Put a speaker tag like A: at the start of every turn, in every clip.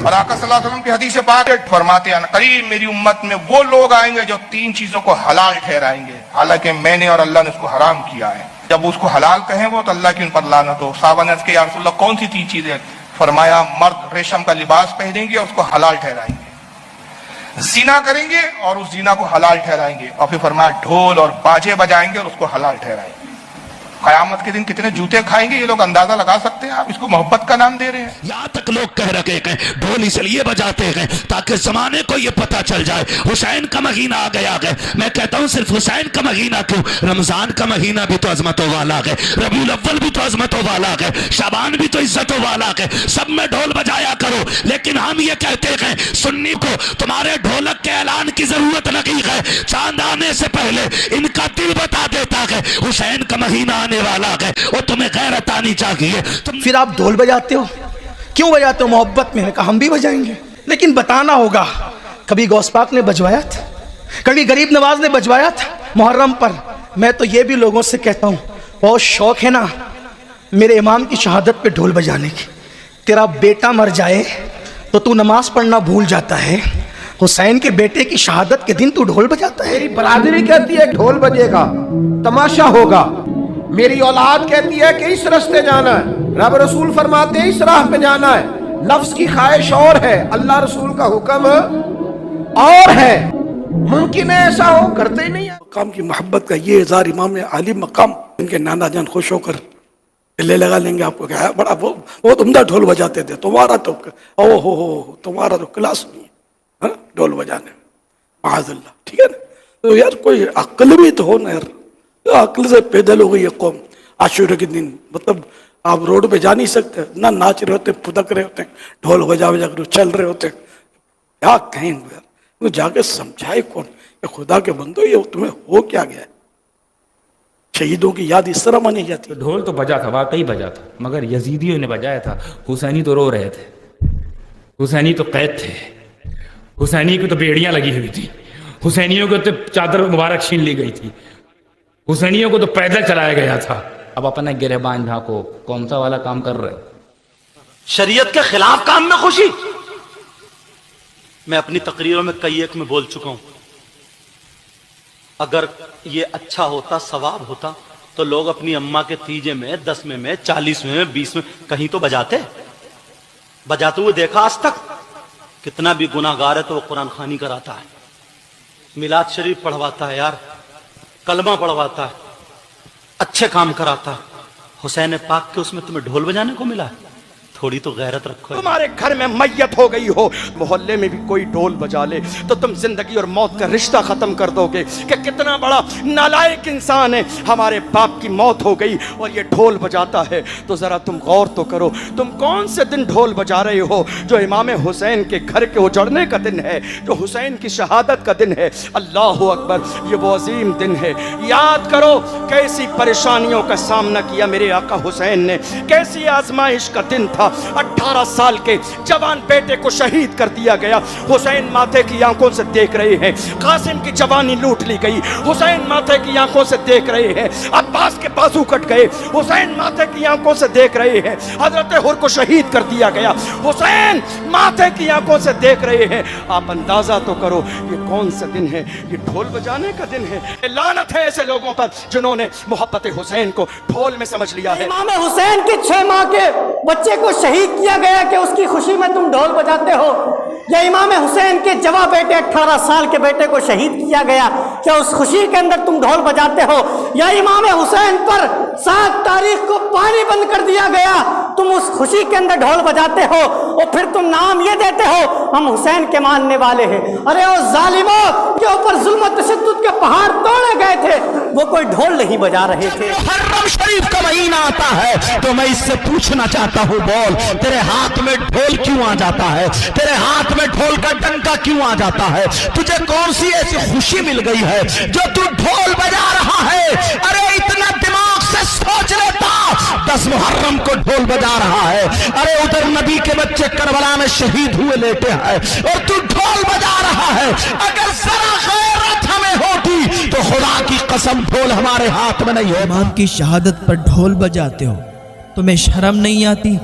A: اور آقا صلی اللہ علیہ وسلم کی حدیث پاک فرماتے ہیں قریب میری امت میں وہ لوگ آئیں گے جو 3 چیزوں کو حلال ٹھہرائیں گے حالانکہ میں نے اور اللہ نے اس کو حرام کیا ہے. جب اس کو حلال کہیں وہ تو اللہ کی ان پر لعنت ہو. صحابہ نے عرض کیا یا رسول اللہ کون سی 3 چیزیں؟ فرمایا مرد ریشم کا لباس پہنیں گے اور اس کو حلال ٹھہرائیں گے, زنا کریں گے اور اس زنا کو حلال ٹھہرائیں گے, اور پھر فرمایا ڈھول اور باجے بجائیں گے اور اس کو حلال ٹھہرائیں گے. قیامت کے دن کتنے جوتے کھائیں گے یہ لوگ اندازہ لگا سکتے ہیں؟ آپ اس کو محبت کا نام دے رہے ہیں.
B: یہاں تک لوگ کہہ رکھے ہیں ڈھول اس لیے بجاتے ہیں تاکہ زمانے کو یہ پتہ چل جائے حسین کا مہینہ آ گیا ہے. میں کہتا ہوں صرف حسین کا مہینہ کیوں, رمضان کا مہینہ بھی تو عظمتوں والا ہے, ربیع الاول بھی تو عظمتوں والا ہے, شعبان بھی تو عزتوں والا ہے. سب میں ڈھول بجایا کرو, لیکن ہم یہ کہتے ہیں سنی کو تمہارے ڈھولک کے اعلان کی ضرورت نہیں ہے. چاند آنے سے پہلے ان کا دل بتا دیتا ہے حسین کا مہینہ آنے والا ہے, اور تمہیں غیرت آنی چاہیے.
C: پھر آپ ڈھول بجاتے ہو, کیوں بجاتے ہو؟ محبت میں. نے کہا ہم بھی بجائیں گے, لیکن بتانا ہوگا کبھی غوث پاک نے بجوایا تھا, کبھی غریب نواز نے بجوایا تھا محرم پر. میں تو یہ بھی لوگوں سے کہتا ہوں بہت شوق ہے نا میرے امام کی شہادت پہ ڈھول بجانے کی. تیرا بیٹا مر جائے تو تو نماز پڑھنا بھول جاتا ہے, حسین کے بیٹے کی شہادت کے دن تو ڈھول بجاتا ہے.
D: میری برادری کہتی ہے ڈھول بجے گا تماشا ہوگا, میری اولاد کہتی ہے کہ اس رستے جانا ہے, رب رسول فرماتے ہیں اس راہ پہ جانا ہے. لفظ کی خواہش اور ہے, اللہ رسول کا حکم اور ہے. ممکن ہے ایسا ہو, کرتے ہی نہیں.
E: مقام کی محبت کا یہ اظہار امام عالی مقام, ان کے نانا جان خوش ہو کر لے لگا لیں گے آپ کو کہ بڑا بہت عمدہ ڈھول بجاتے تھے, تمہارا تو او ہو تمہارا تو کلاس نہیں ہے ڈھول بجانے میں, معاذ اللہ. ٹھیک ہے نا, تو یار کوئی عقل بھی تو ہو نا یار. عقل سے پیدل ہو گئی ہے قوم. عاشورہ کے دن مطلب آپ روڈ پہ جا نہیں سکتے, نہ ناچ رہے ہوتے, پھدک رہے ہوتے, ڈھول بجا بجا کر چل رہے ہوتے. کیا کہیں یار, وہ جا کے سمجھائے کون کہ خدا کے بندو یہ تمہیں ہو کیا گیا ہے. شہیدوں کی یاد اس طرح مانی جاتی ہے.
F: ڈھول تو بجا تھا, واقعی بجا تھا, مگر یزیدیوں نے بجایا تھا. حسینی تو رو رہے تھے, حسینی تو قید تھے, حسینی کو تو بیڑیاں لگی ہوئی تھی, حسینیوں کو تو چادر مبارک چھین لی گئی تھی, حسینیوں کو تو پیدل چلایا گیا تھا. اب اپنا گرہبان ڈھانکو, کون سا والا کام کر رہے؟
G: شریعت کے خلاف کام میں خوشی. میں اپنی تقریروں میں کئی ایک میں بول چکا ہوں, اگر یہ اچھا ہوتا ثواب ہوتا تو لوگ اپنی اماں کے تیجے میں 10ویں میں 40ویں میں 20ویں کہیں تو بجاتے ہوئے دیکھا آج تک. کتنا بھی گناہ گار ہے تو وہ قرآن خوانی کراتا ہے, میلاد شریف پڑھواتا ہے, یار کلمہ پڑھواتا ہے, اچھے کام کراتا ہے. حسین پاک کے اس میں تمہیں ڈھول بجانے کو ملا ہے؟ تھوڑی تو غیرت رکھو.
C: تمہارے گھر میں میت ہو گئی ہو, محلے میں بھی کوئی ڈھول بجا لے تو تم زندگی اور موت کا رشتہ ختم کر دو گے کہ کتنا بڑا نالائق انسان ہے. ہمارے باپ کی موت ہو گئی اور یہ ڈھول بجاتا ہے, تو ذرا تم غور تو کرو تم کون سے دن ڈھول بجا رہے ہو؟ جو امام حسین کے گھر کے اجڑنے کا دن ہے, جو حسین کی شہادت کا دن ہے. اللہ اکبر, یہ وہ عظیم دن ہے. یاد کرو کیسی پریشانیوں کا سامنا کیا میرے آقا حسین نے, کیسی آزمائش کا دن تھا. 18 سال کے جوان بیٹے کو شہید کر دیا گیا. حسین ماتھے کی آنکھوں سے دیکھ رہے ہیں, قاسم کی جوانی لوٹ لی گئی. حسین ماتھے کی آنکھوں سے دیکھ رہے ہیں, عباس کے بازو کٹ گئے. حسین ماتھے کی آنکھوں سے دیکھ رہے ہیں, حضرت حر کو شہید کر دیا گیا. حسین ماتھے کی آنکھوں سے دیکھ رہے ہیں. آپ اندازہ تو کرو یہ کون سا دن ہے؟ یہ ڈھول بجانے کا دن ہے. لعنت ہے ایسے لوگوں پر جنہوں نے محبت حسین کو ڈھول میں سمجھ لیا ہے.
H: امام حسین کے 6 ماہ کے بچے کو شہید کیا گیا کہ اس کی خوشی میں تم ڈھول بجاتے ہو, یا امام حسین کے جوان بیٹے 18 سال کے بیٹے کو شہید کیا گیا کیا اس خوشی کے اندر تم ڈھول بجاتے ہو؟ یا امام حسین پر 7 تاریخ کو پانی بند کر دیا گیا, تم اس خوشی کے اندر ڈھول بجاتے ہو اور پھر تم نام یہ دیتے ہو ہم حسین کے ماننے والے ہیں. ارے او ظالموں کے اوپر ظلم و تشدد کے پہاڑ توڑے گئے تھے, وہ کوئی ڈھول نہیں بجا رہے تھے.
B: محرم شریف کا مہینہ آتا ہے تو میں اس سے پوچھنا چاہتا ہوں, بول تیرے ہاتھ میں ڈھول کیوں آ جاتا ہے؟ تیرے ہاتھ میں ڈھول کا ڈنکا کیوں آ جاتا ہے؟ تجھے کون سی ایسی خوشی مل گئی ہے جو تو ڈھول بجا رہا ہے؟ ارے اتنا دماغ سے سوچ لیتا, 10 محرم کو ڈھول بجا رہا ہے. ارے ادھر نبی کے بچے کربلا میں شہید ہوئے لیٹے ہیں اور تو ڈھول بجا رہا ہے. اگر ذرا غیرت ہمیں ہوتی تو خدا کی قسم ڈھول ہمارے ہاتھ میں نہیں ہے.
I: امام کی شہادت پر ڈھول بجاتے ہو, تمہیں شرم نہیں آتی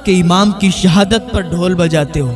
I: کہ امام کی شہادت پر ڈھول بجاتے ہو؟